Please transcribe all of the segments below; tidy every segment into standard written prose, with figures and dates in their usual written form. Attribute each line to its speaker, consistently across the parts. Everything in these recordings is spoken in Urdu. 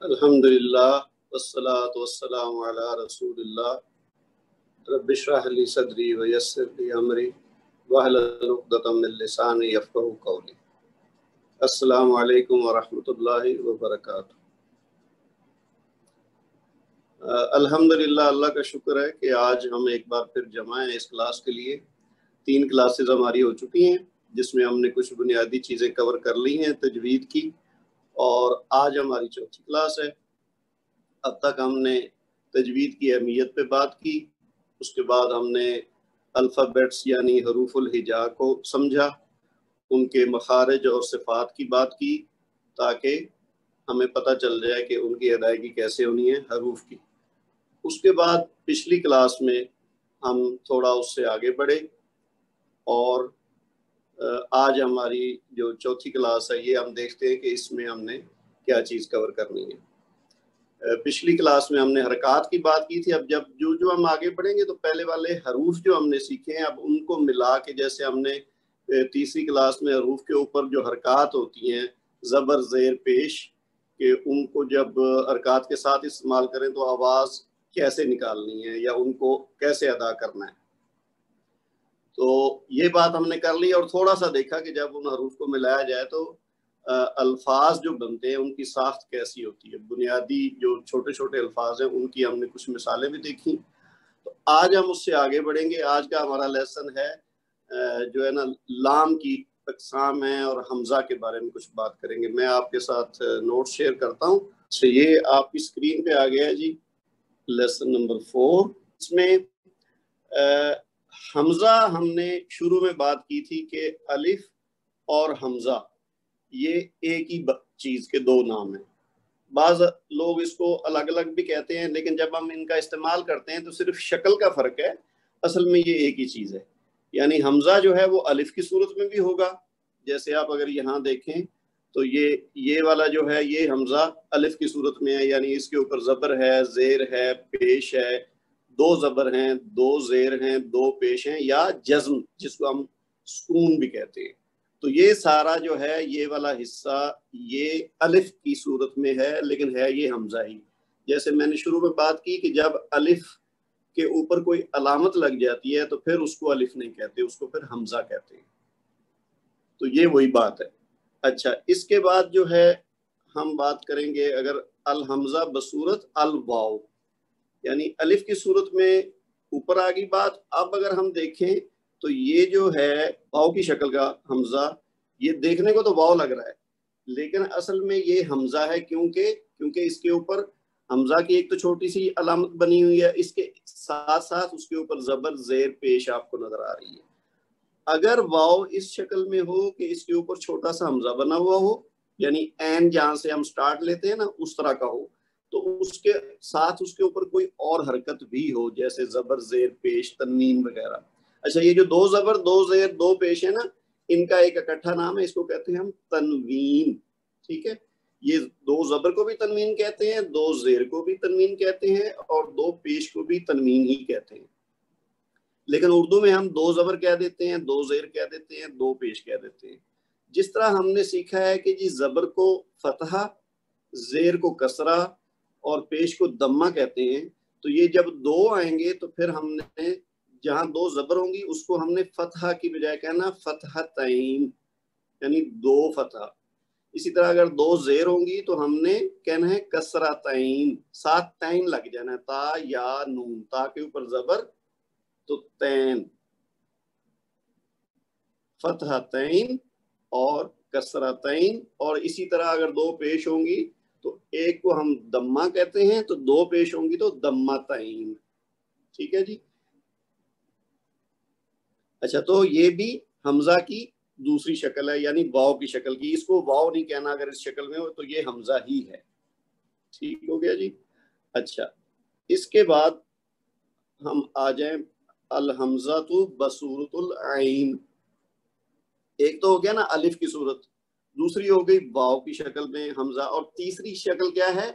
Speaker 1: الحمدللہ والصلاة والسلام علی رسول اللہ رب اشرح لی صدری ویسر لی امری واحلل عقدۃ من لسانی یفقہوا قولی۔ السلام علیکم ورحمۃ اللہ وبرکاتہ۔ الحمدللہ، اللہ کا شکر ہے کہ آج ہم ایک بار پھر جمع ہیں اس کلاس کے لیے۔ 3 کلاسز ہماری ہو چکی ہیں جس میں ہم نے کچھ بنیادی چیزیں کور کر لی ہیں تجوید کی، اور آج ہماری 4تھی کلاس ہے۔ اب تک ہم نے تجوید کی اہمیت پہ بات کی، اس کے بعد ہم نے الفابیٹس یعنی حروف الہجا کو سمجھا، ان کے مخارج اور صفات کی بات کی تاکہ ہمیں پتہ چل جائے کہ ان کی ادائیگی کیسے ہونی ہے حروف کی۔ اس کے بعد پچھلی کلاس میں ہم تھوڑا اس سے آگے بڑھے، اور آج ہماری جو 4تھی کلاس ہے یہ ہم دیکھتے ہیں کہ اس میں ہم نے کیا چیز کور کرنی ہے۔ پچھلی کلاس میں ہم نے حرکات کی بات کی تھی۔ اب جب جو ہم آگے بڑھیں گے تو پہلے والے حروف جو ہم نے سیکھے ہیں اب ان کو ملا کے، جیسے ہم نے تیسری کلاس میں حروف کے اوپر جو حرکات ہوتی ہیں زبر زیر پیش، کہ ان کو جب حرکات کے ساتھ استعمال کریں تو آواز کیسے نکالنی ہے یا ان کو کیسے ادا کرنا ہے، تو یہ بات ہم نے کر لی۔ اور تھوڑا سا دیکھا کہ جب ان حروف کو ملایا جائے تو الفاظ جو بنتے ہیں ان کی ساخت کیسی ہوتی ہے، بنیادی جو چھوٹے چھوٹے الفاظ ہیں ان کی ہم نے کچھ مثالیں بھی دیکھی۔ تو آج ہم اس سے آگے بڑھیں گے۔ آج کا ہمارا لیسن ہے جو ہے نا لام کی اقسام ہیں، اور حمزہ کے بارے میں کچھ بات کریں گے۔ میں آپ کے ساتھ نوٹ شیئر کرتا ہوں۔ تو یہ آپ کی اسکرین پہ آ گیا ہے جی، لیسن نمبر 4۔ اس میں حمزہ ہم نے شروع میں بات کی تھی کہ الف اور حمزہ یہ ایک ہی چیز کے 2 نام ہیں۔ بعض لوگ اس کو الگ الگ بھی کہتے ہیں، لیکن جب ہم ان کا استعمال کرتے ہیں تو صرف شکل کا فرق ہے، اصل میں یہ ایک ہی چیز ہے۔ یعنی حمزہ جو ہے وہ الف کی صورت میں بھی ہوگا، جیسے آپ اگر یہاں دیکھیں تو یہ والا جو ہے یہ حمزہ الف کی صورت میں ہے، یعنی اس کے اوپر زبر ہے، زیر ہے، پیش ہے، 2 زبر ہیں، 2 زیر ہیں، 2 پیش ہیں، یا جزم جس کو ہم سکون بھی کہتے ہیں۔ تو یہ سارا جو ہے یہ والا حصہ یہ الف کی صورت میں ہے، لیکن ہے یہ حمزہ ہی۔ جیسے میں نے شروع میں بات کی کہ جب الف کے اوپر کوئی علامت لگ جاتی ہے تو پھر اس کو الف نہیں کہتے، اس کو پھر حمزہ کہتے ہیں۔ تو یہ وہی بات ہے۔ اچھا، اس کے بعد جو ہے ہم بات کریں گے اگر الحمزہ بصورت الواو، یعنی الف کی صورت میں اوپر آ گئی بات۔ اب اگر ہم دیکھیں تو یہ جو ہے واو کی شکل کا حمزہ، یہ دیکھنے کو تو واو لگ رہا ہے لیکن اصل میں یہ حمزہ ہے، کیونکہ اس کے اوپر حمزہ کی ایک تو چھوٹی سی علامت بنی ہوئی ہے، اس کے ساتھ ساتھ اس کے اوپر زبر زیر پیش آپ کو نظر آ رہی ہے۔ اگر واو اس شکل میں ہو کہ اس کے اوپر چھوٹا سا حمزہ بنا ہوا ہو، یعنی این جہاں سے ہم سٹارٹ لیتے ہیں نا اس طرح کا ہو، تو اس کے ساتھ اس کے اوپر کوئی اور حرکت بھی ہو، جیسے زبر زیر پیش، تنوین وغیرہ۔ اچھا، یہ جو 2 زبر 2 زیر 2 پیش ہے نا، ان کا ایک اکٹھا نام ہے، اس کو کہتے ہیں ہم تنوین۔ ٹھیک ہے، یہ 2 زبر کو بھی تنوین کہتے ہیں، 2 زیر کو بھی تنوین کہتے ہیں، اور 2 پیش کو بھی تنوین ہی کہتے ہیں۔ لیکن اردو میں ہم 2 زبر کہہ دیتے ہیں، 2 زیر کہہ دیتے ہیں، 2 پیش کہہ دیتے ہیں۔ جس طرح ہم نے سیکھا ہے کہ جی زبر کو فتحہ، زیر کو کسرہ اور پیش کو دمہ کہتے ہیں، تو یہ جب 2 آئیں گے تو پھر ہم نے جہاں 2 زبر ہوں گی اس کو ہم نے فتحہ کی بجائے کہنا فتحتین، یعنی 2 فتحہ۔ اسی طرح اگر 2 زیر ہوں گی تو ہم نے کہنا ہے کسرتین، ساتھ تین لگ جانا ہے، تا یا نون، تا کے اوپر زبر تو تین، فتحتین اور کسرتین۔ اور اسی طرح اگر 2 پیش ہوں گی تو ایک کو ہم دمہ کہتے ہیں، تو 2 پیش ہوں گی تو دمتین۔ ٹھیک ہے جی۔ اچھا، تو یہ بھی حمزہ کی دوسری شکل ہے، یعنی واو کی شکل کی۔ اس کو واو نہیں کہنا اگر اس شکل میں ہو تو یہ حمزہ ہی ہے۔ ٹھیک ہو گیا جی۔ اچھا، اس کے بعد ہم آ جائیں الحمزہ بصورت العین۔ ایک تو ہو گیا نا الف کی صورت، دوسری ہو گئی واو کی شکل میں حمزہ، اور تیسری شکل کیا ہے؟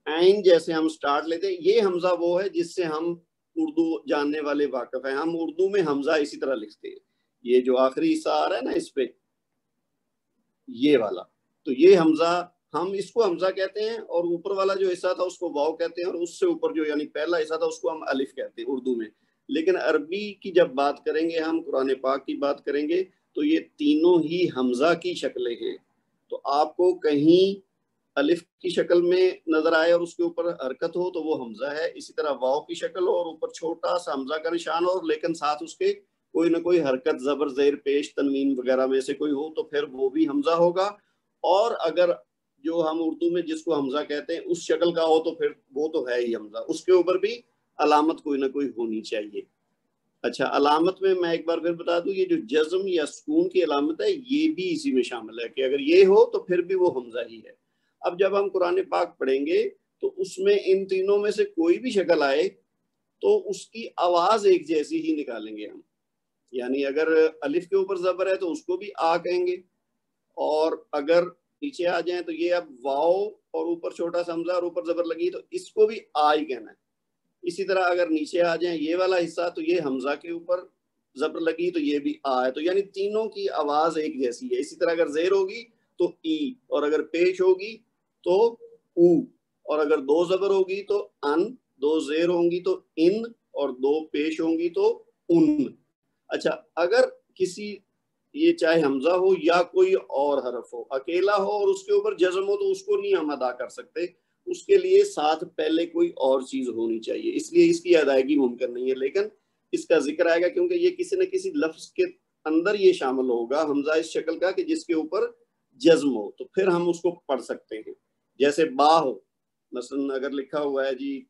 Speaker 1: عین جیسے ہم سٹارٹ لیتے ہیں۔ یہ حمزہ وہ ہے جس سے ہم اردو جاننے والے واقف ہیں، ہم اردو میں حمزہ اسی طرح لکھتے ہیں۔ یہ جو آخری حصہ آ رہا ہے نا اس پہ، یہ والا، تو یہ حمزہ ہم اس کو حمزہ کہتے ہیں، اور اوپر والا جو حصہ تھا اس کو واو کہتے ہیں، اور اس سے اوپر جو یعنی پہلا حصہ تھا اس کو ہم الف کہتے ہیں اردو میں. لیکن عربی کی جب بات کریں گے، ہم قرآن پاک کی بات کریں گے، تو یہ تینوں ہی حمزہ کی شکلیں ہیں. تو آپ کو کہیں الف کی شکل میں نظر آئے اور اس کے اوپر حرکت ہو تو وہ حمزہ ہے. اسی طرح واو کی شکل ہو اور اوپر چھوٹا سا حمزہ کا نشان ہو لیکن ساتھ اس کے کوئی نہ کوئی حرکت، زبر، زیر، پیش، تنوین وغیرہ میں سے کوئی ہو تو پھر وہ بھی حمزہ ہوگا. اور اگر جو ہم اردو میں جس کو حمزہ کہتے ہیں اس شکل کا ہو تو پھر وہ تو ہے ہی حمزہ. اس کے اوپر بھی علامت کوئی نہ کوئی ہونی چاہیے. اچھا، علامت میں ایک بار پھر بتا دوں، یہ جو جزم یا سکون کی علامت ہے یہ بھی اسی میں شامل ہے کہ اگر یہ ہو تو پھر بھی وہ حمزہ ہی ہے. اب جب ہم قرآن پاک پڑھیں گے تو اس میں ان تینوں میں سے کوئی بھی شکل آئے تو اس کی آواز ایک جیسی ہی نکالیں گے ہم. یعنی اگر الف کے اوپر زبر ہے تو اس کو بھی آ کہیں گے، اور اگر نیچے آ جائیں تو یہ اب واؤ اور اوپر چھوٹا سا حمزہ اور اوپر زبر لگی تو اس کو بھی آ ہی کہنا ہے. اسی طرح اگر نیچے آ جائیں یہ والا حصہ تو یہ حمزہ کے اوپر زبر لگی تو یہ بھی آ ہے. تو یعنی تینوں کی آواز ایک جیسی ہے. اسی طرح اگر زیر ہوگی تو ای، اور اگر پیش ہوگی تو او، اور اگر دو زبر ہوگی تو ان، دو زیر ہوں گی تو ان، اور دو پیش ہوں گی تو ان. اچھا، اگر کسی یہ چاہے حمزہ ہو یا کوئی اور حرف ہو، اکیلا ہو اور اس کے اوپر جزم ہو تو اس کو نہیں ہم ادا کر سکتے. اس کے لیے ساتھ پہلے کوئی اور چیز ہونی چاہیے، اس لیے اس کی ادائیگی ممکن نہیں ہے. لیکن اس کا ذکر آئے گا کیونکہ یہ کسی نہ کسی لفظ کے اندر یہ شامل ہوگا حمزہ اس شکل کا کہ جس کے اوپر جزم ہو، تو پھر ہم اس کو پڑھ سکتے ہیں. جیسے با ہو، مثلا اگر لکھا ہوا ہے جی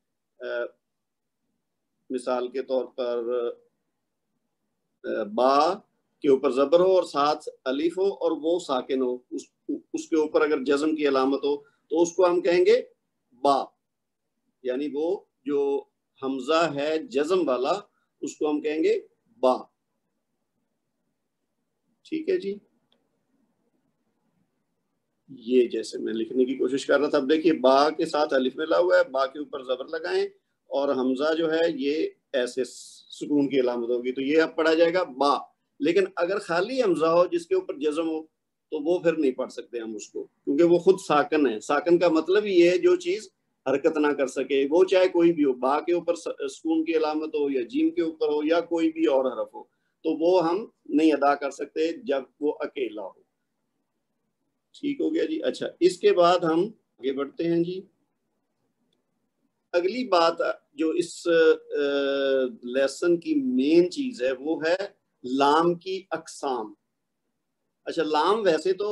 Speaker 1: مثال کے طور پر با کے اوپر زبر ہو اور ساتھ الف ہو اور وہ ساکن ہو، اس کے اوپر اگر جزم کی علامت ہو تو اس کو ہم کہیں گے با. یعنی وہ جو حمزہ ہے جزم والا اس کو ہم کہیں گے با. ٹھیک ہے جی، یہ جیسے میں لکھنے کی کوشش کر رہا تھا. اب دیکھیے با کے ساتھ الف ملا ہوا ہے، با کے اوپر زبر لگائیں اور حمزہ جو ہے یہ ایسے سکون کی علامت ہوگی تو یہ اب پڑھا جائے گا با. لیکن اگر خالی حمزہ ہو جس کے اوپر جزم ہو تو وہ پھر نہیں پڑھ سکتے ہم اس کو، کیونکہ وہ خود ساکن ہے. ساکن کا مطلب یہ ہے جو چیز حرکت نہ کر سکے، وہ چاہے کوئی بھی ہو. با کے اوپر سکون کی علامت ہو یا جیم کے اوپر ہو یا کوئی بھی اور حرف ہو تو وہ ہم نہیں ادا کر سکتے جب وہ اکیلا ہو. ٹھیک ہو گیا جی. اچھا، اس کے بعد ہم آگے بڑھتے ہیں جی. اگلی بات جو اس لیسن کی مین چیز ہے وہ ہے لام کی اقسام. اچھا، لام ویسے تو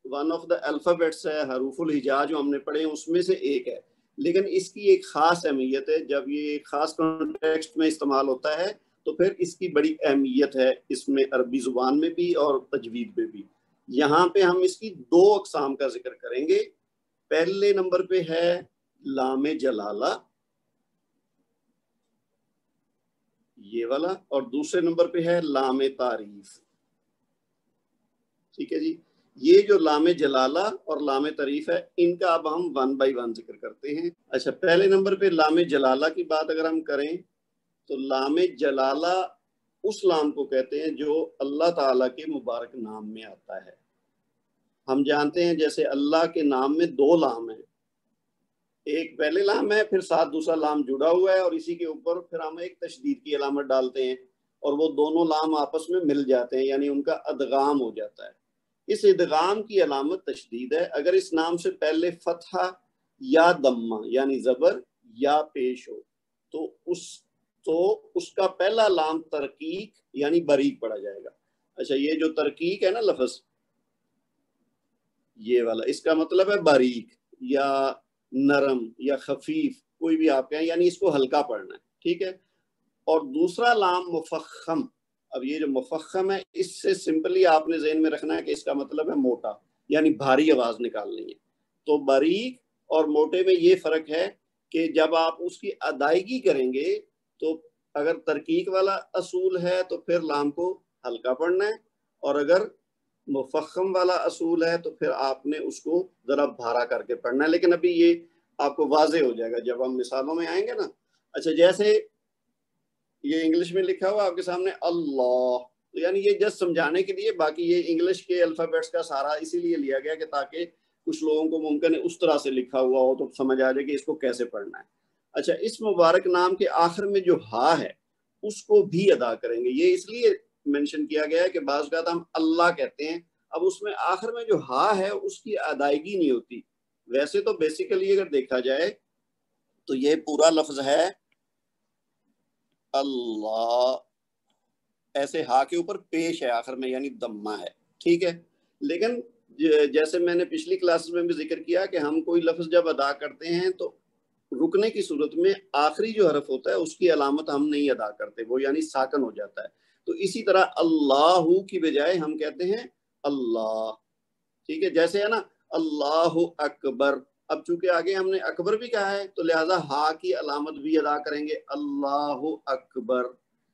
Speaker 1: ون آف دا الفابیٹس ہے، حروف الہجا جو ہم نے پڑھے ہیں اس میں سے ایک ہے، لیکن اس کی ایک خاص اہمیت ہے. جب یہ ایک خاص کانٹیکسٹ میں استعمال ہوتا ہے تو پھر اس کی بڑی اہمیت ہے اس میں، عربی زبان میں بھی اور تجوید میں بھی. یہاں پہ ہم اس کی دو اقسام کا ذکر کریں گے. پہلے نمبر پہ ہے لام جلالہ، یہ والا، اور دوسرے نمبر پہ ہے لام تعریف. ٹھیک ہے جی. یہ جو لام جلالہ اور لام تعریف ہے ان کا اب ہم ون بائی ون ذکر کرتے ہیں. اچھا، پہلے نمبر پہ لام جلالہ کی بات اگر ہم کریں تو لام جلالہ اس لام کو کہتے ہیں جو اللہ تعالیٰ کے مبارک نام میں آتا ہے. ہم جانتے ہیں جیسے اللہ کے نام میں دو لام ہیں، ایک پہلے لام ہے پھر ساتھ دوسرا لام جڑا ہوا ہے اور اسی کے اوپر پھر ہم ایک تشدید کی علامت ڈالتے ہیں اور وہ دونوں لام آپس میں مل جاتے ہیں، یعنی ان کا ادغام ہو جاتا ہے. اس ادغام کی علامت تشدید ہے. اگر اس نام سے پہلے فتحہ یا دمہ یعنی زبر یا پیش ہو تو اس کا پہلا لام ترقیق یعنی باریک پڑھا جائے گا. اچھا، یہ جو ترقیق ہے نا لفظ یہ والا، اس کا مطلب ہے باریک یا نرم یا خفیف، کوئی بھی آپ کہیں، یعنی اس کو ہلکا پڑھنا ہے. ٹھیک ہے. اور دوسرا لام مفخم. اب یہ جو مفخم ہے اس سے سمپلی آپ نے ذہن میں رکھنا ہے کہ اس کا مطلب ہے موٹا، یعنی بھاری آواز نکالنی ہے. تو باریک اور موٹے میں یہ فرق ہے کہ جب آپ اس کی ادائیگی کریں گے تو اگر ترقیق والا اصول ہے تو پھر لام کو ہلکا پڑھنا ہے، اور اگر مفخم والا اصول ہے تو پھر آپ نے اس کو ذرا بھارا کر کے پڑھنا ہے. لیکن ابھی یہ آپ کو واضح ہو جائے گا جب ہم مثالوں میں آئیں گے نا. اچھا، جیسے یہ انگلش میں لکھا ہوا آپ کے سامنے اللہ، یعنی یہ جسٹ سمجھانے کے لیے، باقی یہ انگلش کے الفابیٹس کا سارا اسی لیے لیا گیا کہ تاکہ کچھ لوگوں کو ممکن ہے اس طرح سے لکھا ہوا ہو تو سمجھ آ جائے کہ اس کو کیسے پڑھنا ہے. اچھا اس مبارک نام کے آخر میں جو ہا ہے اس کو بھی ادا کریں گے. یہ اس لیے مینشن کیا گیا ہے کہ بعض اوقات ہم اللہ کہتے ہیں, اب اس میں آخر میں جو ہا ہے اس کی ادائیگی نہیں ہوتی. ویسے تو بیسیکلی اگر دیکھا جائے تو یہ پورا لفظ ہے اللہ, ایسے ہا کے اوپر پیش ہے آخر میں یعنی دمہ ہے, ٹھیک ہے. لیکن جیسے میں نے پچھلی کلاسز میں بھی ذکر کیا کہ ہم کوئی لفظ جب ادا کرتے ہیں تو رکنے کی صورت میں آخری جو حرف ہوتا ہے اس کی علامت ہم نہیں ادا کرتے, وہ یعنی ساکن ہو جاتا ہے. تو اسی طرح اللہ کی بجائے ہم کہتے ہیں اللہ, ٹھیک ہے. جیسے ہے نا اللہ اکبر, اب چونکہ آگے ہم نے اکبر بھی کہا ہے تو لہذا ہا کی علامت بھی ادا کریں گے اللہ اکبر.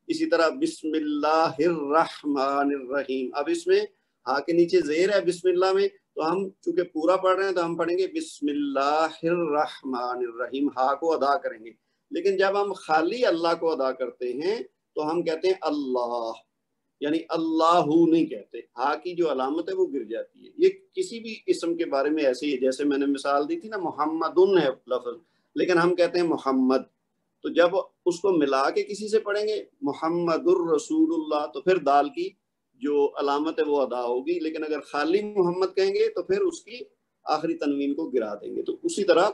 Speaker 1: اسی طرح بسم اللہ الرحمن الرحیم, اب اس میں ہا کے نیچے زیر ہے بسم اللہ میں, تو ہم چونکہ پورا پڑھ رہے ہیں تو ہم پڑھیں گے بسم اللہ الرحمن الرحیم, ہا کو ادا کریں گے. لیکن جب ہم خالی اللہ کو ادا کرتے ہیں تو ہم کہتے ہیں اللہ, یعنی اللہ نہیں کہتے, ہا کی جو علامت ہے وہ گر جاتی ہے. یہ کسی بھی اسم کے بارے میں ایسے ہی ہے, جیسے میں نے مثال دی تھی نا محمدن ہے لفظ لیکن ہم کہتے ہیں محمد, تو جب اس کو ملا کے کسی سے پڑھیں گے محمد الرسول اللہ تو پھر دال کی جو علامت ہے وہ ادا ہوگی. لیکن اگر خالی محمد کہیں گے تو پھر اس کی آخری تنوین کو گرا دیں گے. تو اسی طرح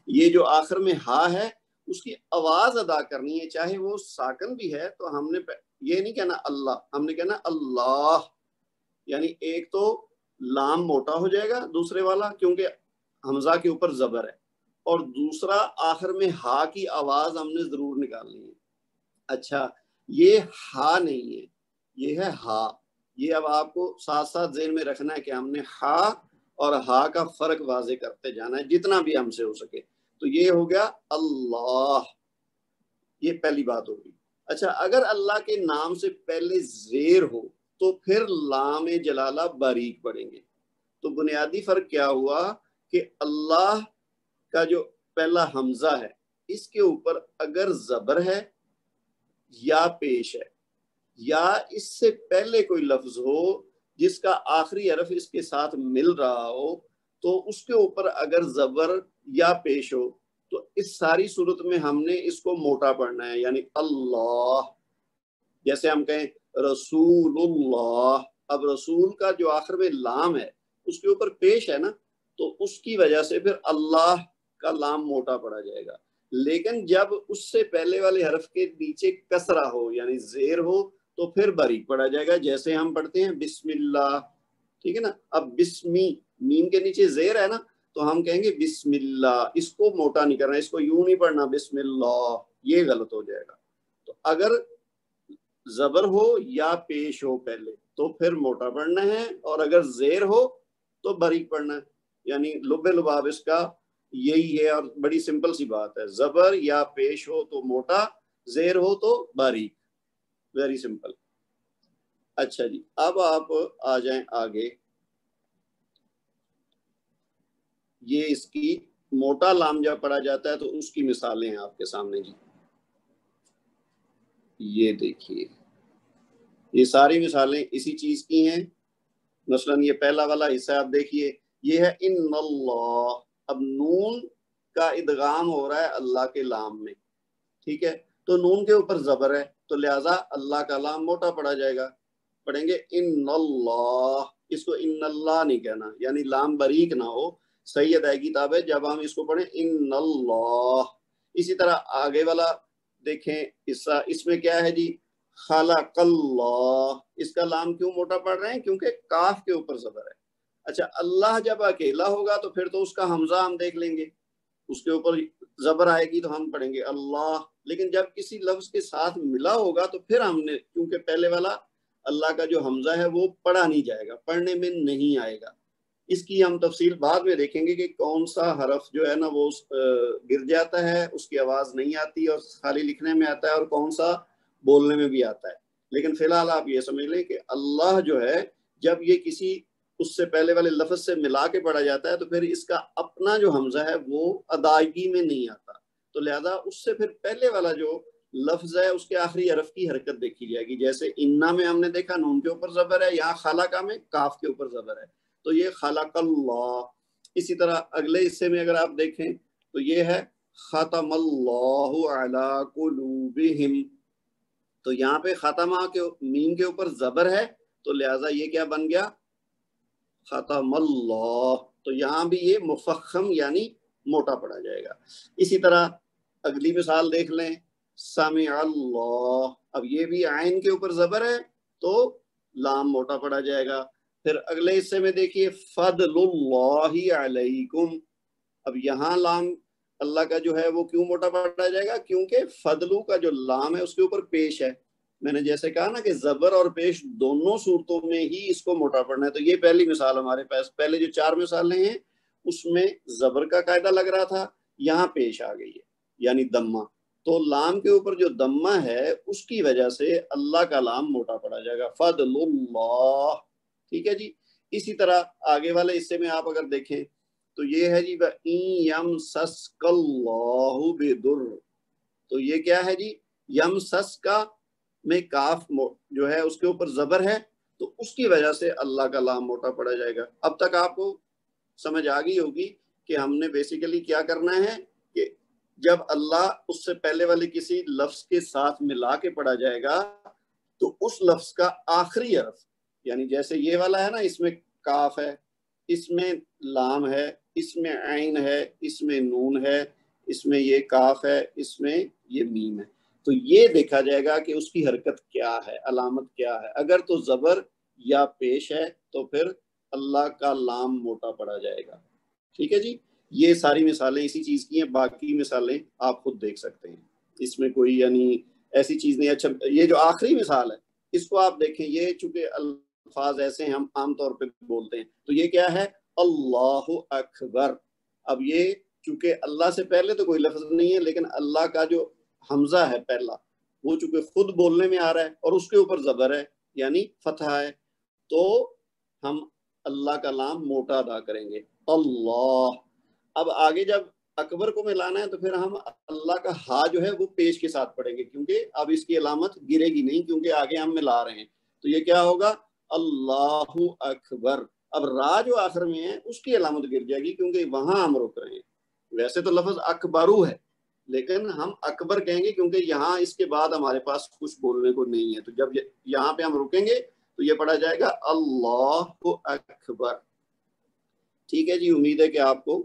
Speaker 1: یہ جو آخر میں ہا ہے اس کی آواز ادا کرنی ہے, چاہے وہ ساکن بھی ہے تو ہم نے یہ نہیں کہنا اللہ, ہم نے کہنا اللہ. یعنی ایک تو لام موٹا ہو جائے گا دوسرے والا کیونکہ حمزہ کے اوپر زبر ہے, اور دوسرا آخر میں ہا کی آواز ہم نے ضرور نکالنی ہے. اچھا یہ ہا نہیں ہے, یہ ہے ہا. یہ اب آپ کو ساتھ ساتھ ذہن میں رکھنا ہے کہ ہم نے ہا اور ہا کا فرق واضح کرتے جانا ہے جتنا بھی ہم سے ہو سکے. تو یہ ہو گیا اللہ, یہ پہلی بات ہوگی. اچھا اگر اللہ کے نام سے پہلے زیر ہو تو پھر لام جلالہ باریک پڑھیں گے. تو بنیادی فرق کیا ہوا کہ اللہ کا جو پہلا حمزہ ہے اس کے اوپر اگر زبر ہے یا پیش ہے یا اس سے پہلے کوئی لفظ ہو جس کا آخری حرف اس کے ساتھ مل رہا ہو تو اس کے اوپر اگر زبر یا پیش ہو تو اس ساری صورت میں ہم نے اس کو موٹا پڑھنا ہے, یعنی اللہ. جیسے ہم کہیں رسول اللہ, اب رسول کا جو آخر میں لام ہے اس کے اوپر پیش ہے نا, تو اس کی وجہ سے پھر اللہ کا لام موٹا پڑا جائے گا. لیکن جب اس سے پہلے والے حرف کے نیچے کسرہ ہو یعنی زیر ہو تو پھر باریک پڑا جائے گا, جیسے ہم پڑھتے ہیں بسم اللہ, ٹھیک ہے نا. اب بسمی, میم کے نیچے زیر ہے نا تو ہم کہیں گے بسم اللہ, اس کو موٹا نہیں کرنا, اس کو یوں نہیں پڑھنا بسم اللہ, یہ غلط ہو جائے گا. تو اگر زبر ہو یا پیش ہو پہلے تو پھر موٹا پڑھنا ہے, اور اگر زیر ہو تو باریک پڑھنا ہے. یعنی لب لباب اس کا یہی ہے, اور بڑی سمپل سی بات ہے, زبر یا پیش ہو تو موٹا, زیر ہو تو باریک, ویری سمپل. اچھا جی اب آپ آ جائیں آگے. یہ اس کی موٹا لام جب پڑھا جاتا ہے تو اس کی مثالیں ہیں آپ کے سامنے جی. یہ دیکھیے یہ ساری مثالیں اسی چیز کی ہیں. مثلاً یہ پہلا والا حصہ آپ دیکھیے, یہ ہے ان اللہ. اب نون کا ادغام ہو رہا ہے اللہ کے لام میں, ٹھیک ہے, تو نون کے اوپر زبر ہے تو لہذا اللہ کا لام موٹا پڑا جائے گا. پڑھیں گے ان اللہ, اس کو ان اللہ نہیں کہنا, یعنی لام باریک نہ ہو, صحیح ادائیگی کتاب ہے جب ہم اس کو پڑھیں ان اللہ. اسی طرح آگے والا دیکھیں حصہ, اس میں کیا ہے جی خلق اللہ, اس کا لام کیوں موٹا پڑھ رہے ہیں کیونکہ کاف کے اوپر زبر ہے. اچھا اللہ جب اکیلا ہوگا تو پھر تو اس کا حمزہ ہم دیکھ لیں گے, اس کے اوپر زبر آئے گی تو ہم پڑھیں گے اللہ. لیکن جب کسی لفظ کے ساتھ ملا ہوگا تو پھر ہم نے, کیونکہ پہلے والا اللہ کا جو حمزہ ہے وہ پڑھا نہیں جائے گا, پڑھنے میں نہیں آئے گا. اس کی ہم تفصیل بعد میں دیکھیں گے کہ کون سا حرف جو ہے نا وہ گر جاتا ہے, اس کی آواز نہیں آتی اور خالی لکھنے میں آتا ہے, اور کون سا بولنے میں بھی آتا ہے. لیکن فی الحال آپ یہ سمجھ لیں کہ اللہ جو ہے جب یہ کسی اس سے پہلے والے لفظ سے ملا کے پڑھا جاتا ہے تو پھر اس کا اپنا جو حمزہ ہے وہ ادائیگی میں نہیں آتا, تو لہذا اس سے پھر پہلے والا جو لفظ ہے اس کے آخری حرف کی حرکت دیکھی جائے گی. جیسے انا میں ہم نے دیکھا نون کے اوپر زبر ہے, یہاں خلقہ میں کاف کے اوپر زبر ہے, تو یہ خلق اللہ. اسی طرح اگلے حصے میں اگر آپ دیکھیں تو یہ ہے ختم اللہ علی قلوبہم، تو یہاں پہ ختمہ کے میم کے اوپر زبر ہے تو لہٰذا یہ کیا بن گیا ختم اللہ، تو یہاں بھی یہ مفخم یعنی موٹا پڑا جائے گا۔ اسی طرح اگلی مثال دیکھ لیں سمع اللہ، اب یہ بھی عین کے اوپر زبر ہے تو لام موٹا پڑا جائے گا۔ پھر اگلے حصے میں دیکھیے فضل اللہ علیکم، اب یہاں لام اللہ کا جو ہے وہ کیوں موٹا پڑا جائے گا؟ کیونکہ فضلو کا جو لام ہے اس کے اوپر پیش ہے، میں نے جیسے کہا نا کہ زبر اور پیش دونوں صورتوں میں ہی اس کو موٹا پڑنا ہے۔ تو یہ پہلی مثال ہمارے پاس، پہلے جو 4 مثالیں ہیں اس میں زبر کا قاعدہ لگ رہا تھا، یہاں پیش آ گئی ہے یعنی دمہ، تو لام کے اوپر جو دمہ ہے اس کی وجہ سے اللہ کا لام موٹا پڑا جائے گا فضل اللہ، ٹھیک ہے جی۔ اسی طرح آگے والے حصے میں آپ اگر دیکھیں تو یہ ہے جی وَإِن يَمْسَسْكَ اللَّهُ بِضُرٍّ، تو یہ کیا ہے جی یمسس کا میں کاف جو ہے اس کے اوپر زبر ہے تو اس کی وجہ سے اللہ کا لام موٹا پڑا جائے گا۔ اب تک آپ کو سمجھ آ گئی ہوگی کہ ہم نے بیسیکلی کیا کرنا ہے کہ جب اللہ اس سے پہلے والے کسی لفظ کے ساتھ ملا کے پڑھا جائے گا تو اس لفظ کا آخری حرف، یعنی جیسے یہ والا ہے نا اس میں کاف ہے، اس میں لام ہے، اس میں عین ہے، اس میں نون ہے، اس میں یہ کاف ہے، اس میں یہ میم ہے، تو یہ دیکھا جائے گا کہ اس کی حرکت کیا ہے، علامت کیا ہے۔ اگر تو زبر یا پیش ہے تو پھر اللہ کا لام موٹا پڑا جائے گا، ٹھیک ہے جی۔ یہ ساری مثالیں اسی چیز کی ہیں، باقی مثالیں آپ خود دیکھ سکتے ہیں، اس میں کوئی یعنی ایسی چیز نہیں۔ اچھا یہ جو آخری مثال ہے اس کو آپ دیکھیں، یہ چونکہ الفاظ ایسے ہیں ہم عام طور پہ بولتے ہیں، تو یہ کیا ہے اللہ اکبر۔ اب یہ چونکہ اللہ سے پہلے تو کوئی لفظ نہیں ہے، لیکن اللہ کا جو حمزہ ہے پہلا وہ چونکہ خود بولنے میں آ رہا ہے اور اس کے اوپر زبر ہے یعنی فتحہ ہے، تو ہم اللہ کا لام موٹا ادا کریں گے اللہ۔ اب آگے جب اکبر کو ملانا ہے تو پھر ہم اللہ کا ہا جو ہے وہ پیش کے ساتھ پڑھیں گے، کیونکہ اب اس کی علامت گرے گی نہیں کیونکہ آگے ہم ملا رہے ہیں، تو یہ کیا ہوگا اللہ اکبر۔ اب را جو آخر میں ہے اس کی علامت گر جائے گی کیونکہ وہاں ہم رک رہے ہیں، ویسے تو لفظ اکبرو ہے لیکن ہم اکبر کہیں گے کیونکہ یہاں اس کے بعد ہمارے پاس کچھ بولنے کو نہیں ہے، تو جب یہاں پہ ہم رکیں گے تو یہ پڑھا جائے گا اللہ اکبر، ٹھیک ہے جی۔ امید ہے کہ آپ کو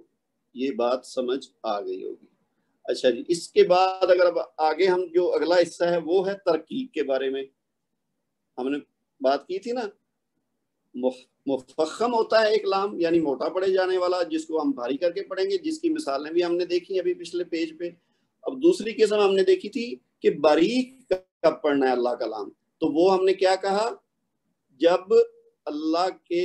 Speaker 1: یہ بات سمجھ آ گئی ہوگی۔ اچھا جی، اس کے بعد اگر اب آگے ہم جو اگلا حصہ ہے وہ ہے ترکیب کے بارے میں، ہم نے بات کی تھی نا مفخم ہوتا ہے ایک لام یعنی موٹا پڑے جانے والا جس کو ہم بھاری کر کے پڑھیں گے، جس کی مثالیں بھی ہم نے دیکھی ابھی پچھلے پیج پہ۔ اب دوسری قسم ہم نے دیکھی تھی کہ باریک کب پڑھنا ہے اللہ کا لام، تو وہ ہم نے کیا کہا جب اللہ کے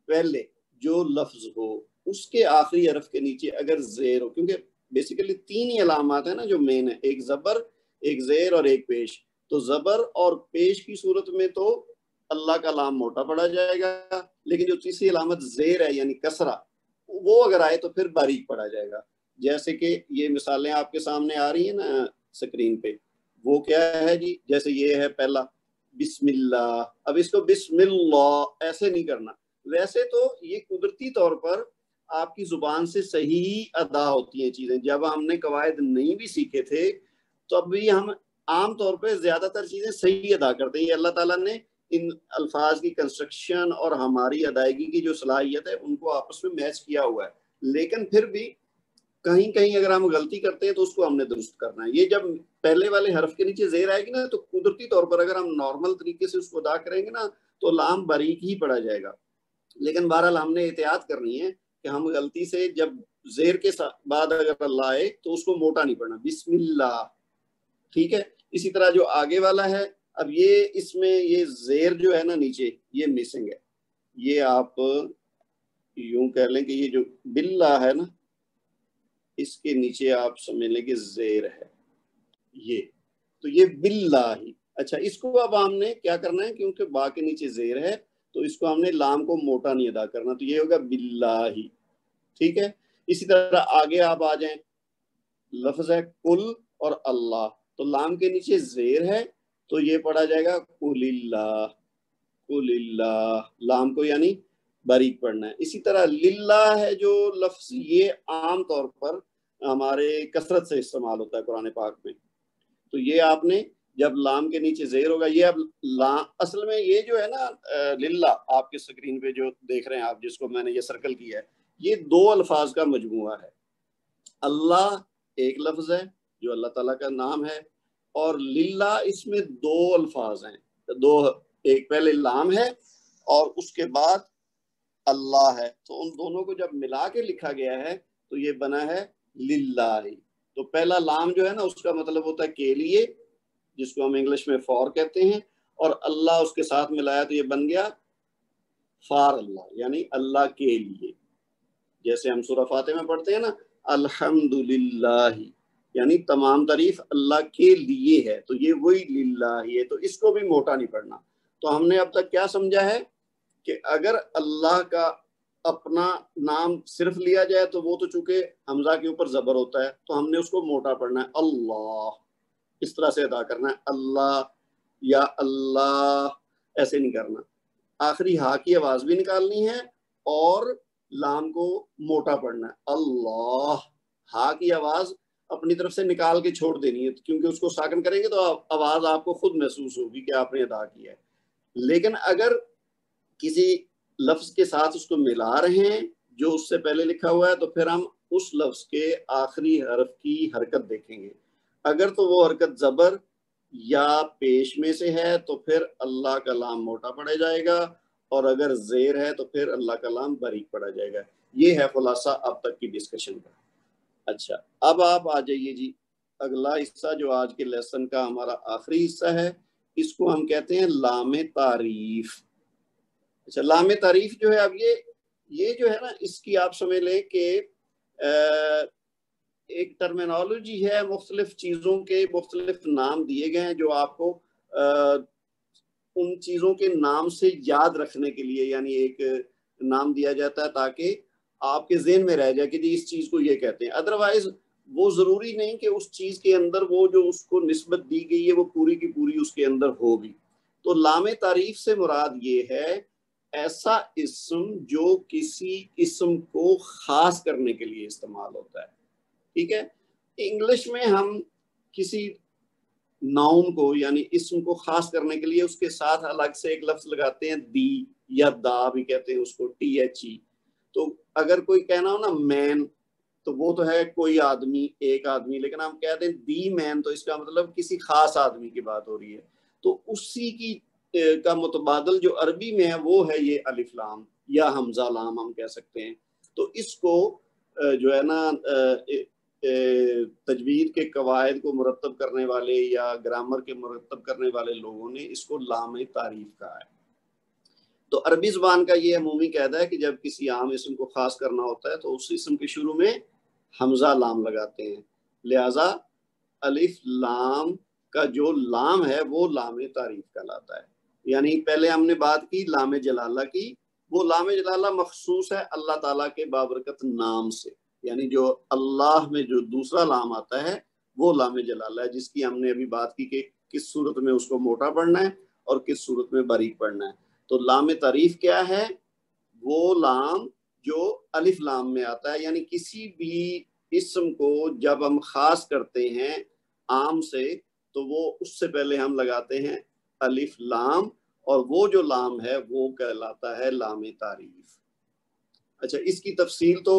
Speaker 1: پہلے جو لفظ ہو اس کے آخری حرف کے نیچے اگر زیر ہو، کیونکہ بیسیکلی 3 ہی علامات ہیں نا جو مین ہے، ایک زبر ایک زیر اور ایک پیش، تو زبر اور پیش کی صورت میں تو اللہ کا لام موٹا پڑا جائے گا، لیکن جو تیسری علامت زیر ہے یعنی کسرہ وہ اگر آئے تو پھر باریک پڑا جائے گا، جیسے کہ یہ مثالیں آپ کے سامنے آ رہی ہیں نا سکرین پہ، وہ کیا ہے جی جیسے یہ ہے پہلا بسم اللہ، اب اس کو بسم اللہ ایسے نہیں کرنا، ویسے تو یہ قدرتی طور پر آپ کی زبان سے صحیح ادا ہوتی ہیں چیزیں، جب ہم نے قواعد نہیں بھی سیکھے تھے تو اب بھی ہم عام طور پہ زیادہ تر چیزیں صحیح ادا کرتے ہیں، یہ اللہ تعالیٰ نے ان الفاظ کی کنسٹرکشن اور ہماری ادائیگی کی جو صلاحیت ہے ان کو آپس میں میچ کیا ہوا ہے، لیکن پھر بھی کہیں کہیں اگر ہم غلطی کرتے ہیں تو اس کو ہم نے درست کرنا ہے۔ یہ جب پہلے والے حرف کے نیچے زیر آئے گی نا تو قدرتی طور پر اگر ہم نارمل طریقے سے اس کو ادا کریں گے نا تو لام باریک ہی پڑا جائے گا، لیکن بہرحال ہم نے احتیاط کرنی ہے کہ ہم غلطی سے جب زیر کے بعد اگر اللہ آئے تو اس کو موٹا نہیں پڑھنا، بسم اللہ، ٹھیک ہے۔ اسی طرح جو آگے والا ہے اب یہ اس میں یہ زیر جو ہے نا نیچے یہ مسنگ ہے، یہ آپ یوں کہہ لیں کہ یہ جو باللہ ہے نا اس کے نیچے آپ سمجھ لیں کہ زیر ہے یہ، تو یہ باللہ ہی۔ اچھا اس کو اب ہم نے کیا کرنا ہے کیونکہ با کے نیچے زیر ہے تو اس کو ہم نے لام کو موٹا نہیں ادا کرنا، تو یہ ہوگا باللہ ہی، ٹھیک ہے۔ اسی طرح آگے آپ آ جائیں، لفظ ہے کل اور اللہ، تو لام کے نیچے زیر ہے تو یہ پڑھا جائے گا قل اللہ، قل اللہ، لام کو یعنی باریک پڑھنا ہے. اسی طرح للہ ہے جو لفظ، یہ عام طور پر ہمارے کثرت سے استعمال ہوتا ہے قرآن پاک میں. تو یہ آپ نے جب لام کے نیچے زیر ہوگا، یہ اب لام اصل میں یہ جو ہے نا للہ آپ کے اسکرین پہ جو دیکھ رہے ہیں آپ، جس کو میں نے یہ سرکل کیا ہے، یہ دو الفاظ کا مجموعہ ہے. اللہ ایک لفظ ہے جو اللہ تعالیٰ کا نام ہے، اور للہ اس میں دو الفاظ ہیں، دو، ایک پہلے لام ہے اور اس کے بعد اللہ ہے. تو ان دونوں کو جب ملا کے لکھا گیا ہے تو یہ بنا ہے للہ. تو پہلا لام جو ہے نا اس کا مطلب ہوتا ہے کے لیے، جس کو ہم انگلش میں فور کہتے ہیں، اور اللہ اس کے ساتھ ملایا تو یہ بن گیا فار اللہ، یعنی اللہ کے لیے. جیسے ہم سورہ فاتحہ میں پڑھتے ہیں نا الحمدللہ، یعنی تمام تعریف اللہ کے لیے ہے، تو یہ وہی للہ ہے. تو اس کو بھی موٹا نہیں پڑھنا. تو ہم نے اب تک کیا سمجھا ہے کہ اگر اللہ کا اپنا نام صرف لیا جائے تو وہ تو چونکہ حمزہ کے اوپر زبر ہوتا ہے تو ہم نے اس کو موٹا پڑھنا ہے، اللہ، اس طرح سے ادا کرنا ہے، اللہ یا اللہ، ایسے نہیں کرنا. آخری ہا کی آواز بھی نکالنی ہے اور لام کو موٹا پڑھنا ہے، اللہ. ہا کی آواز اپنی طرف سے نکال کے چھوڑ دینی ہے، کیونکہ اس کو ساکن کریں گے تو آواز آپ کو خود محسوس ہوگی کہ آپ نے ادا کیا ہے. لیکن اگر کسی لفظ کے ساتھ اس کو ملا رہے ہیں جو اس سے پہلے لکھا ہوا ہے، تو پھر ہم اس لفظ کے آخری حرف کی حرکت دیکھیں گے. اگر تو وہ حرکت زبر یا پیش میں سے ہے تو پھر اللہ کا لام موٹا پڑا جائے گا، اور اگر زیر ہے تو پھر اللہ کا لام باریک پڑا جائے گا. یہ ہے خلاصہ اب تک کی ڈسکشن کا. اچھا، اب آپ آ جائیے جی اگلا حصہ جو آج کے لیسن کا ہمارا آخری حصہ ہے، اس کو ہم کہتے ہیں لام تعریف. اچھا، لام تعریف جو ہے، اب یہ جو ہے نا، اس کی آپ سمجھ لیں کہ ایک ٹرمینالوجی ہے، مختلف چیزوں کے مختلف نام دیے گئے ہیں جو آپ کو ان چیزوں کے نام سے یاد رکھنے کے لیے، یعنی ایک نام دیا جاتا ہے تاکہ آپ کے ذہن میں رہ جائے کہ جی اس چیز کو یہ کہتے ہیں. ادروائز وہ ضروری نہیں کہ اس چیز کے اندر وہ جو اس کو نسبت دی گئی ہے وہ پوری کی پوری اس کے اندر ہوگی. تو لام تعریف سے مراد یہ ہے ایسا اسم جو کسی اسم کو خاص کرنے کے لیے استعمال ہوتا ہے. ٹھیک ہے، انگلش میں ہم کسی ناؤن کو یعنی اسم کو خاص کرنے کے لیے اس کے ساتھ الگ سے ایک لفظ لگاتے ہیں، دی یا دا بھی کہتے ہیں اس کو، THE. تو اگر کوئی کہنا ہو نا مین، تو وہ تو ہے کوئی آدمی، ایک آدمی، لیکن ہم کہتے ہیں دی مین تو اس کا مطلب کسی خاص آدمی کی بات ہو رہی ہے. تو اسی کی کا متبادل جو عربی میں ہے وہ ہے یہ الف لام یا حمزہ لام ہم کہہ سکتے ہیں. تو اس کو جو ہے نا تجوید کے قواعد کو مرتب کرنے والے یا گرامر کے مرتب کرنے والے لوگوں نے اس کو لام تعریف کہا ہے. تو عربی زبان کا یہ عمومی قاعدہ ہے کہ جب کسی عام اسم کو خاص کرنا ہوتا ہے تو اس اسم کے شروع میں حمزہ لام لگاتے ہیں، لہذا الف لام کا جو لام ہے وہ لام تعریف کہلاتا ہے. یعنی پہلے ہم نے بات کی لام جلالہ کی، وہ لام جلالہ مخصوص ہے اللہ تعالیٰ کے بابرکت نام سے، یعنی جو اللہ میں جو دوسرا لام آتا ہے وہ لام جلالہ ہے، جس کی ہم نے ابھی بات کی کہ کس صورت میں اس کو موٹا پڑھنا ہے اور کس صورت میں باریک پڑھنا ہے. تو لام تعریف کیا ہے؟ وہ لام جو الف لام میں آتا ہے، یعنی کسی بھی اسم کو جب ہم خاص کرتے ہیں عام سے تو وہ اس سے پہلے ہم لگاتے ہیں الف لام، اور وہ جو لام ہے وہ کہلاتا ہے لام تعریف. اچھا، اس کی تفصیل تو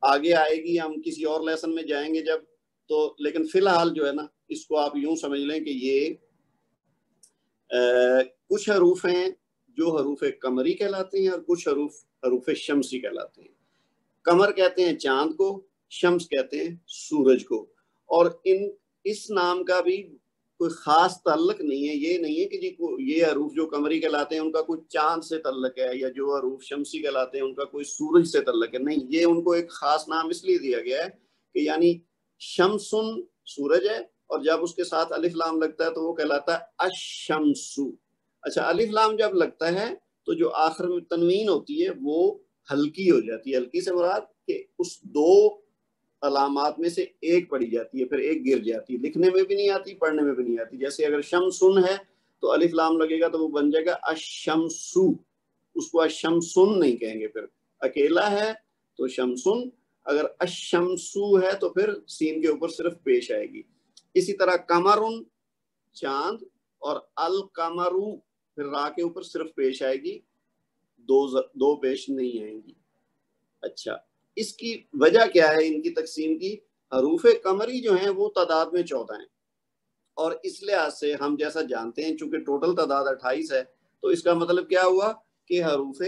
Speaker 1: آگے آئے گی، ہم کسی اور لیسن میں جائیں گے جب تو، لیکن فی الحال جو ہے نا اس کو آپ یوں سمجھ لیں کہ یہ کچھ حروف ہیں جو حروف قمری کہلاتے ہیں اور کچھ حروف شمسی کہلاتے ہیں. قمر کہتے ہیں چاند کو، شمس کہتے ہیں سورج کو. اور اس نام کا بھی کوئی خاص تعلق نہیں ہے، یہ نہیں ہے کہ جی یہ حروف جو قمری کہلاتے ہیں ان کا کوئی چاند سے تعلق ہے، یا جو حروف شمسی کہلاتے ہیں ان کا کوئی سورج سے تعلق ہے. نہیں، یہ ان کو ایک خاص نام اس لیے دیا گیا ہے کہ یعنی شمسن سورج ہے، اور جب اس کے ساتھ الف لام لگتا ہے تو وہ کہلاتا ہے الشمسو. اچھا، الف لام جب لگتا ہے تو جو آخر میں تنوین ہوتی ہے وہ ہلکی ہو جاتی ہے. ہلکی سے مراد کہ اس دو علامات میں سے ایک پڑھی جاتی ہے، پھر ایک گر جاتی ہے، لکھنے میں بھی نہیں آتی، پڑھنے میں بھی نہیں آتی. جیسے اگر شمسن ہے تو الف لام لگے گا تو وہ بن جائے گا الشمسو، اس کو الشمسن نہیں کہیں گے. پھر اکیلا ہے تو شمسن، اگر الشمسو ہے تو پھر سین کے اوپر صرف پیش آئے گی. اسی طرح قمرن چاند، اور القمرو پھر را کے اوپر صرف پیش آئے گی، دو پیش نہیں آئیں گی. اچھا، اس کی وجہ کیا ہے ان کی تقسیم کی؟ حروف قمری جو ہیں وہ تعداد میں 14 ہیں، اور اس لحاظ سے ہم جیسا جانتے ہیں چونکہ ٹوٹل تعداد 28 ہے، تو اس کا مطلب کیا ہوا کہ حروف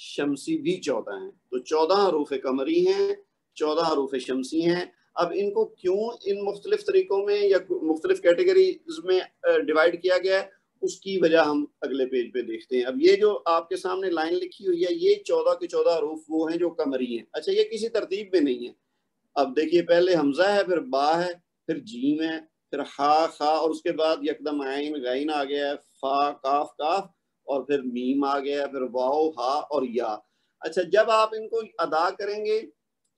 Speaker 1: شمسی بھی 14 ہیں. تو 14 حروف قمری ہیں، 14 حروف شمسی ہیں. اب ان کو کیوں ان مختلف طریقوں میں یا مختلف کیٹیگریز میں ڈیوائیڈ کیا گیا ہے، اس کی وجہ ہم اگلے پیج پہ دیکھتے ہیں. اب یہ جو آپ کے سامنے لائن لکھی ہوئی ہے، یہ 14 کے 14 حروف وہ ہیں جو قمری ہیں. اچھا، یہ کسی ترتیب میں نہیں ہے. اب دیکھیے، پہلے حمزہ ہے، پھر با ہے، پھر جیم ہے، پھر ہا خا، اور اس کے بعد یکدم عین غین آ گیا ہے، فا کاف کاف، اور پھر میم آ گیا ہے، پھر واو ہا اور یا. اچھا، جب آپ ان کو ادا کریں گے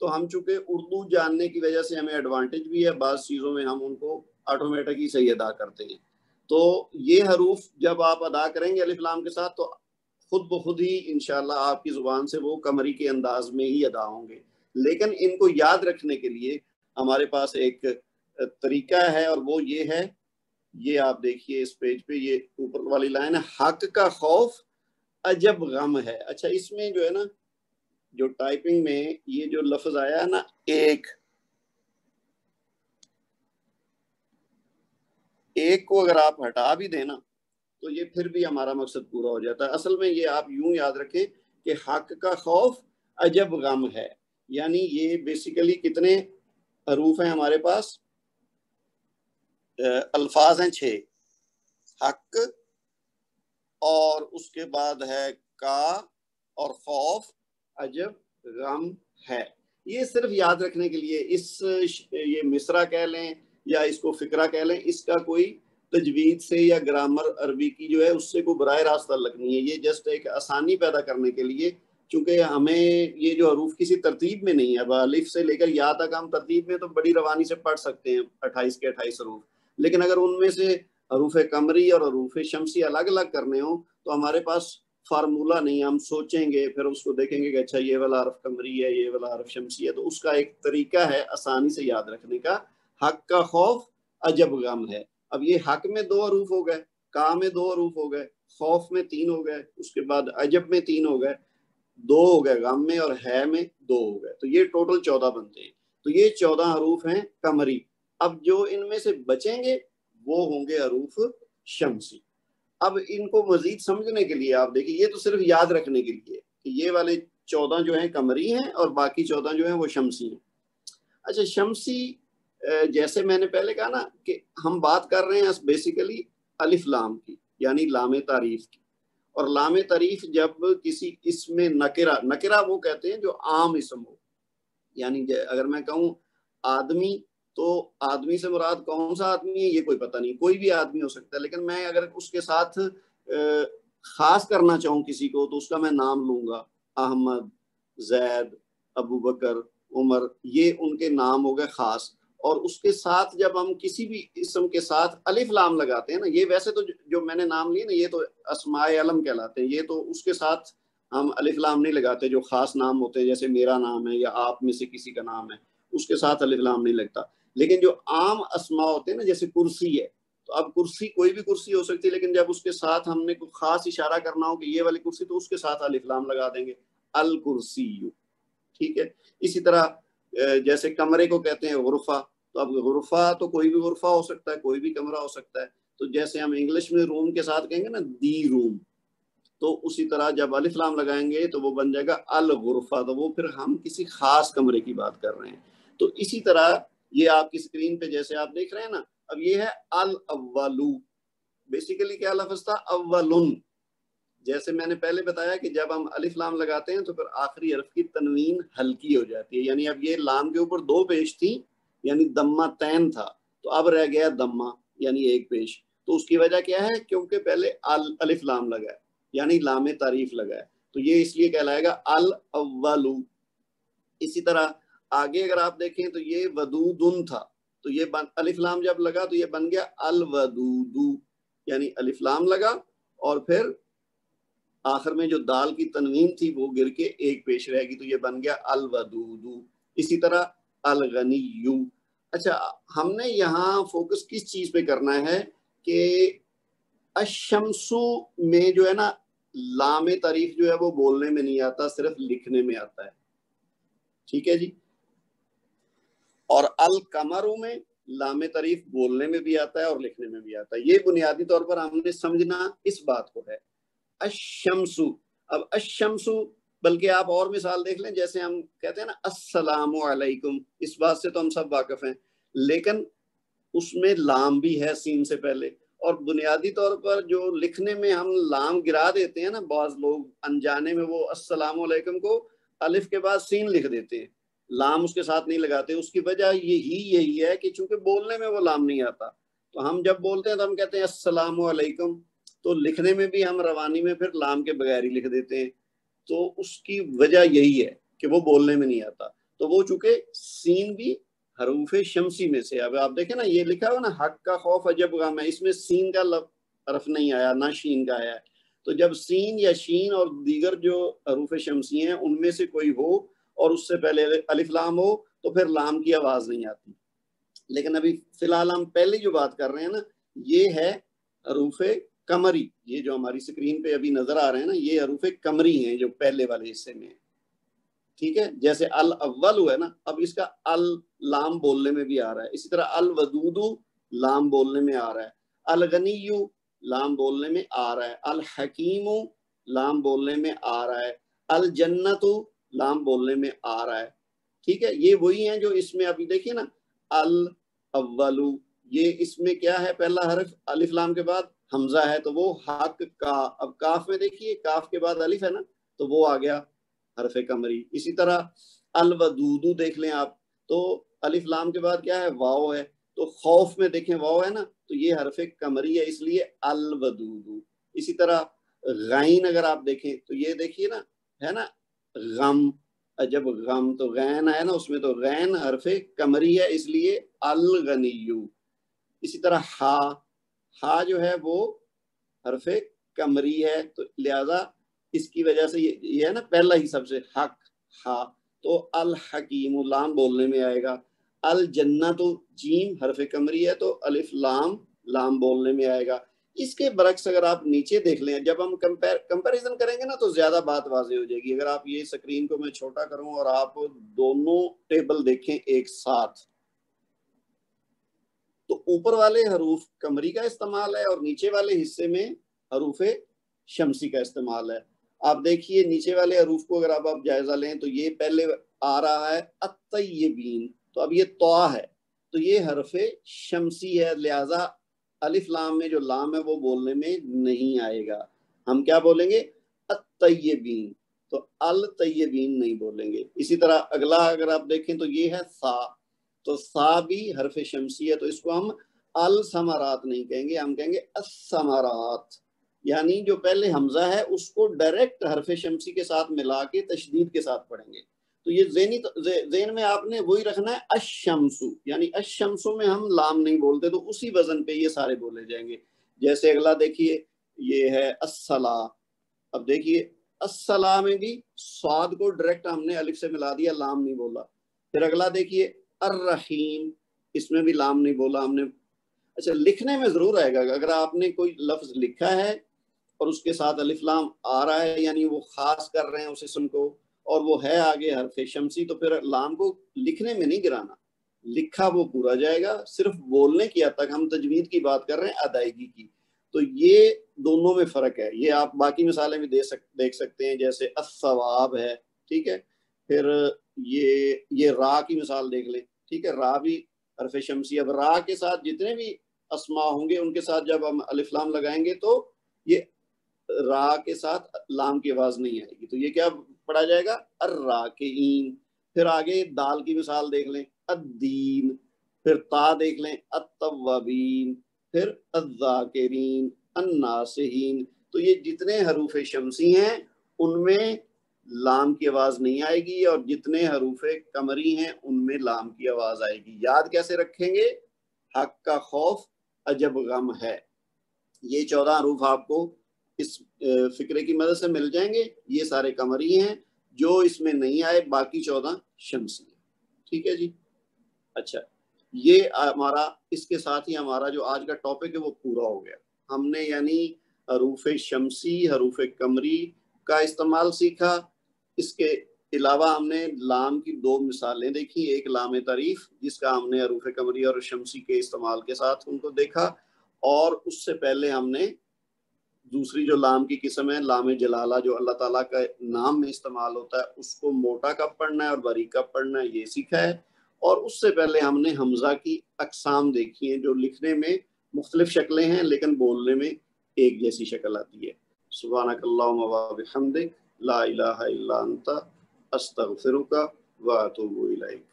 Speaker 1: تو ہم چونکہ اردو جاننے کی وجہ سے ہمیں ایڈوانٹیج بھی ہے، بعض چیزوں میں ہم ان کو آٹومیٹکلی صحیح ادا کرتے ہیں. تو یہ حروف جب آپ ادا کریں گے الف لام کے ساتھ تو خود بخود ہی انشاءاللہ آپ کی زبان سے وہ قمری کے انداز میں ہی ادا ہوں گے. لیکن ان کو یاد رکھنے کے لیے ہمارے پاس ایک طریقہ ہے، اور وہ یہ ہے، یہ آپ دیکھیے اس پیج پہ، یہ اوپر والی لائن ہے، حق کا خوف عجب غم ہے. اچھا، اس میں جو ہے نا، جو ٹائپنگ میں یہ جو لفظ آیا ہے نا، ایک کو اگر آپ ہٹا بھی دینا تو یہ پھر بھی ہمارا مقصد پورا ہو جاتا ہے. اصل میں یہ آپ یوں یاد رکھیں کہ حق کا خوف عجب غم ہے، یعنی یہ بیسیکلی کتنے حروف ہیں ہمارے پاس؟ الفاظ ہیں 6، حق اور اس کے بعد ہے کا اور خوف، عجب، غم ہے. یہ صرف یاد رکھنے کے لیے، یہ مصرع کہہ لیں یا اس کو فقرہ کہہ لیں، اس کا کوئی تجوید سے یا گرامر عربی کی جو ہے اس سے کوئی براہ راست تعلق نہیں ہے. یہ جسٹ ایک آسانی پیدا کرنے کے لیے، چونکہ ہمیں یہ جو حروف کسی ترتیب میں نہیں ہے، اب الف سے لے کر یا تک ہم ترتیب میں تو بڑی روانی سے پڑھ سکتے ہیں 28 کے 28 حروف، لیکن اگر ان میں سے حروف قمری اور حروف شمسی الگ الگ کرنے ہوں تو ہمارے پاس فارمولہ نہیں. ہم سوچیں گے، پھر اس کو دیکھیں گے کہ اچھا یہ والا حرف قمری ہے، یہ والا حرف شمسی ہے. تو اس کا ایک طریقہ ہے آسانی سے یاد رکھنے کا، حق کا خوف عجب غم ہے. اب یہ حق میں 2 حروف ہو گئے، کا میں 2 حروف ہو گئے، خوف میں 3 ہو گئے، اس کے بعد عجب میں 3 ہو گئے، 2 ہو گئے غم میں، اور ہے میں 2 ہو گئے. تو یہ ٹوٹل 14 بنتے ہیں. تو یہ 14 حروف ہیں قمری. اب جو ان میں سے بچیں گے وہ ہوں گے حروف شمسی. اب ان کو مزید سمجھنے کے لیے آپ دیکھیں، یہ تو صرف یاد رکھنے کے لیے کہ یہ والے 14 جو ہیں قمری ہیں اور باقی 14 جو ہیں وہ شمسی ہیں. اچھا، شمسی جیسے میں نے پہلے کہا نا کہ ہم بات کر رہے ہیں بیسیکلی الف لام کی، یعنی لام تعریف کی. اور لام تعریف جب کسی اسم نکرہ وہ کہتے ہیں جو عام اسم ہو، یعنی اگر میں کہوں آدمی تو آدمی سے مراد کون سا آدمی ہے یہ کوئی پتہ نہیں، کوئی بھی آدمی ہو سکتا ہے. لیکن میں اگر اس کے ساتھ خاص کرنا چاہوں کسی کو تو اس کا میں نام لوں گا، احمد، زید، ابو بکر، عمر، یہ ان کے نام ہو گئے خاص. اور اس کے ساتھ جب ہم کسی بھی اسم کے ساتھ الف لام لگاتے ہیں نا، یہ ویسے تو جو میں نے نام لیے نا یہ تو اسماء علم کہلاتے ہیں، یہ تو اس کے ساتھ ہم الف لام نہیں لگاتے. جو خاص نام ہوتے ہیں جیسے میرا نام ہے یا آپ میں سے کسی کا نام ہے، اس کے ساتھ الف لام نہیں لگتا. لیکن جو عام اسماء ہوتے ہیں نا، جیسے کرسی ہے، تو اب کرسی کوئی بھی کرسی ہو سکتی ہے، لیکن جب اس کے ساتھ ہم نے کوئی خاص اشارہ کرنا ہو کہ یہ والی کرسی، تو اس کے ساتھ الف لام لگا دیں گے، الکرسی. ٹھیک ہے. اسی طرح جیسے کمرے کو کہتے ہیں غرفہ، تو اب غرفہ تو کوئی بھی غرفہ ہو سکتا ہے، کوئی بھی کمرہ ہو سکتا ہے. تو جیسے ہم انگلش میں روم کے ساتھ کہیں گے نا دی روم، تو اسی طرح جب الف لام لگائیں گے تو وہ بن جائے گا الغرفہ، تو وہ پھر ہم کسی خاص کمرے کی بات کر رہے ہیں. تو اسی طرح یہ آپ کی اسکرین پہ جیسے آپ دیکھ رہے ہیں نا، اب یہ ہے الاولو. بیسیکلی کیا لفظ تھا؟ اولن. جیسے میں نے پہلے بتایا کہ جب ہم الف لام لگاتے ہیں تو پھر آخری حرف کی تنوین ہلکی ہو جاتی ہے، یعنی اب یہ لام کے اوپر 2 پیش تھی، یعنی دمہ تین تھا، تو اب رہ گیا دمہ یعنی 1 پیش. تو اس کی وجہ کیا ہے؟ کیونکہ پہلے الف لام لگا ہے، یعنی لام تعریف لگا ہے، تو یہ اس لیے کہلائے گا الاولو. اسی طرح آگے اگر آپ دیکھیں تو یہ ودودن تھا، تو یہ الف لام جب لگا تو یہ بن گیا الودودو، یعنی الف لام لگا اور پھر آخر میں جو دال کی تنوین تھی وہ گر کے ایک پیش رہے گی، تو یہ بن گیا الودود. اسی طرح الغنیو. اچھا ہم نے یہاں فوکس کس چیز پہ کرنا ہے کہ الشمسو میں جو ہے نا لام تعریف جو ہے وہ بولنے میں نہیں آتا، صرف لکھنے میں آتا ہے. ٹھیک ہے جی. اور القمرو میں لام تعریف بولنے میں بھی آتا ہے اور لکھنے میں بھی آتا ہے. یہ بنیادی طور پر ہم نے سمجھنا اس بات کو ہے. الشمسو، اب الشمسو بلکہ آپ اور مثال دیکھ لیں، جیسے ہم کہتے ہیں نا السلام علیکم، اس بات سے تو ہم سب واقف ہیں، لیکن اس میں لام بھی ہے سین سے پہلے. اور بنیادی طور پر جو لکھنے میں ہم لام گرا دیتے ہیں نا، بعض لوگ انجانے میں وہ السلام علیکم کو الف کے بعد سین لکھ دیتے ہیں، لام اس کے ساتھ نہیں لگاتے. اس کی وجہ یہی ہے کہ چونکہ بولنے میں وہ لام نہیں آتا، تو ہم جب بولتے ہیں تو ہم کہتے ہیں السلام علیکم، تو لکھنے میں بھی ہم روانی میں پھر لام کے بغیر ہی لکھ دیتے ہیں. تو اس کی وجہ یہی ہے کہ وہ بولنے میں نہیں آتا. تو وہ چونکہ سین بھی حروف شمسی میں سے، اب آپ دیکھیں نا یہ لکھا ہوا نا حق کا خوف عجب غم ہے، اس میں سین کا حرف نہیں آیا، نہ شین کا آیا ہے. تو جب سین یا شین اور دیگر جو حروف شمسی ہیں ان میں سے کوئی ہو اور اس سے پہلے الف لام ہو تو پھر لام کی آواز نہیں آتی. لیکن ابھی فی الحال ہم پہلی جو بات کر رہے ہیں نا یہ ہے حروف قمری. یہ جو ہماری اسکرین پہ ابھی نظر آ رہے ہیں نا یہ حروف قمری ہیں جو پہلے والے حصے میں ہیں. ٹھیک ہے، جیسے الاول ہے نا، اب اس کا ال لام بولنے میں بھی آ رہا ہے. اسی طرح الودود لام بولنے میں آ رہا ہے، الغنیو لام بولنے میں آ رہا ہے، الحکیم لام بولنے میں آ رہا ہے، الجنت لام بولنے میں آ رہا ہے. ٹھیک ہے، یہ وہی ہیں جو اس میں ابھی دیکھیے نا الاول، یہ اس میں کیا ہے، پہلا حرف الف لام کے بعد حمزہ ہے تو وہ حق کا. اب کاف میں دیکھیے کاف کے بعد الف ہے نا تو وہ آ گیا حرف قمری. اسی طرح الودود دیکھ لیں آپ تو الف لام کے بعد کیا ہے، واو ہے. تو خوف میں دیکھیں واو ہے نا تو یہ حرف قمری ہے اس لیے الودود. اسی طرح غین اگر آپ دیکھیں تو یہ دیکھیے نا ہے نا غم، جب غم تو غین ہے نا اس میں تو غین حرف قمری ہے اس لیے الغنیو. اسی طرح ہا جو ہے وہ حرف قمری ہے تو لہذا اس کی وجہ سے یہ ہے نا پہلا ہی سب سے حق ہا، تو الحکیم لام بولنے میں آئے گا. الجنت جیم حرف قمری ہے تو الف لام لام بولنے میں آئے گا. اس کے برعکس اگر آپ نیچے دیکھ لیں، جب ہم کمپیریزن کریں گے نا تو زیادہ بات واضح ہو جائے گی. اگر آپ یہ سکرین کو میں چھوٹا کروں اور آپ دونوں ٹیبل دیکھیں ایک ساتھ تو اوپر والے حروف قمری کا استعمال ہے اور نیچے والے حصے میں حروف شمسی کا استعمال ہے. آپ دیکھیے نیچے والے حروف کو اگر آپ جائزہ لیں تو یہ پہلے آ رہا ہے الطیبین، تو اب یہ طا ہے تو یہ حرف شمسی ہے، لہذا الف لام میں جو لام ہے وہ بولنے میں نہیں آئے گا. ہم کیا بولیں گے الطیبین، تو الطیبین نہیں بولیں گے. اسی طرح اگلا اگر آپ دیکھیں تو یہ ہے سا، تو سا بھی حرف شمسی ہے تو اس کو ہم الثمرات نہیں کہیں گے، ہم کہیں گے الثمرات. یعنی جو پہلے حمزہ ہے اس کو ڈائریکٹ حرف شمسی کے ساتھ ملا کے تشدید کے ساتھ پڑھیں گے. تو یہ ذہن میں آپ نے وہی رکھنا ہے الشمسو، یعنی الشمسو میں ہم لام نہیں بولتے تو اسی وزن پہ یہ سارے بولے جائیں گے. جیسے اگلا دیکھیے یہ ہے الصلاۃ. اب دیکھیے الصلاۃ میں بھی صاد کو ڈائریکٹ ہم نے الف سے ملا دیا، لام نہیں بولا. پھر اگلا دیکھیے الرحیم، اس میں بھی لام نہیں بولا ہم نے. اچھا لکھنے میں ضرور آئے گا، اگر آپ نے کوئی لفظ لکھا ہے اور اس کے ساتھ الف لام آ رہا ہے یعنی وہ خاص کر رہے ہیں اس اسم کو اور وہ ہے آگے حرف شمسی تو پھر لام کو لکھنے میں نہیں گرانا، لکھا وہ پورا جائے گا. صرف بولنے کی حد تک ہم تجوید کی بات کر رہے ہیں، ادائیگی کی. تو یہ دونوں میں فرق ہے. یہ آپ باقی مثالیں بھی دیکھ سکتے ہیں جیسے الثواب ہے. ٹھیک ہے، پھر یہ را کی مثال دیکھ لیں. ٹھیک ہے، را بھی حرف شمسی. اب را کے ساتھ جتنے بھی اسما ہوں گے ان کے ساتھ جب ہم الف لام لگائیں گے تو یہ را کے ساتھ لام کی آواز نہیں آئے گی، تو یہ کیا پڑھا جائے گا الراکعین. پھر آگے دال کی مثال دیکھ لیں الدین، پھر تا دیکھ لیں التوابین، پھر الذاکرین، الناصحین. تو یہ جتنے حروف شمسی ہیں ان میں لام کی آواز نہیں آئے گی اور جتنے حروف قمری ہیں ان میں لام کی آواز آئے گی. یاد کیسے رکھیں گے؟ حق کا خوف عجب غم ہے. یہ 14 حروف آپ کو اس فکرے کی مدد سے مل جائیں گے. یہ سارے قمری ہیں، جو اس میں نہیں آئے باقی 14 شمسی ہیں. ٹھیک ہے جی. اچھا، یہ ہمارا اس کے ساتھ ہی ہمارا جو آج کا ٹاپک ہے وہ پورا ہو گیا. ہم نے یعنی حروف شمسی، حروف قمری کا استعمال سیکھا. اس کے علاوہ ہم نے لام کی 2 مثالیں دیکھی. ایک لام تعریف جس کا ہم نے حروف قمری اور شمسی کے استعمال کے ساتھ ان کو دیکھا، اور اس سے پہلے ہم نے دوسری جو لام کی قسم ہے لام جلالہ، جو اللہ تعالیٰ کا نام میں استعمال ہوتا ہے، اس کو موٹا کب پڑھنا ہے اور باریک کب پڑھنا ہے یہ سیکھا ہے. اور اس سے پہلے ہم نے حمزہ کی اقسام دیکھی ہیں، جو لکھنے میں مختلف شکلیں ہیں لیکن بولنے میں ایک جیسی شکل آتی ہے. سبحانک اللہم و بحمدک لا الہ الا انت استغفرک و اتوب الیک.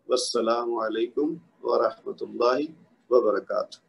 Speaker 1: والسلام علیکم ورحمۃ اللہ وبرکاتہ.